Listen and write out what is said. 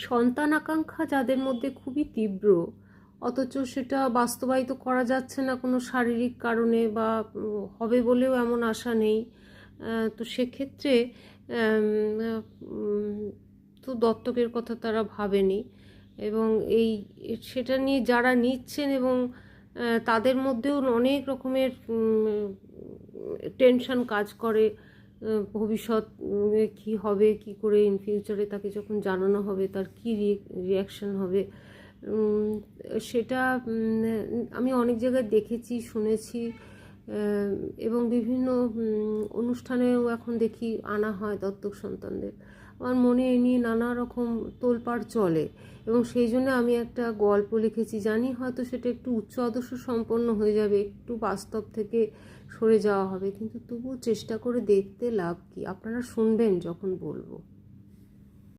সন্তান আকাঙ্ক্ষা যাদের মধ্যে খুবই তীব্র, অথচ সেটা বাস্তবায়িত করা যাচ্ছে না কোনো শারীরিক কারণে, বা হবে বলেও এমন আশা নেই, তো সেক্ষেত্রে তো দত্তকের কথা তারা ভাবেনি। এবং সেটা নিয়ে যারা নিচ্ছেন, এবং তাদের মধ্যেও অনেক রকমের টেনশন কাজ করে। ভবিষ্যৎ কি হবে, কি করে ইন ফিউচারে তাকে যখন জানানো হবে তার কি রিয়াকশন হবে, সেটা আমি অনেক জায়গায় দেখেছি, শুনেছি, এবং বিভিন্ন অনুষ্ঠানেও এখন দেখি আনা হয় দত্তক সন্তানদের। আমার মনে এ নিয়ে নানা রকম তোলপাড় চলে, এবং সেই জন্য আমি একটা গল্প লিখেছি। জানি হয়তো সেটা একটু উচ্চ আদর্শ সম্পন্ন হয়ে যাবে, একটু বাস্তব থেকে সরে যাওয়া হবে, কিন্তু তবুও চেষ্টা করে দেখতে লাভ কি? আপনারা শুনবেন যখন বলবো।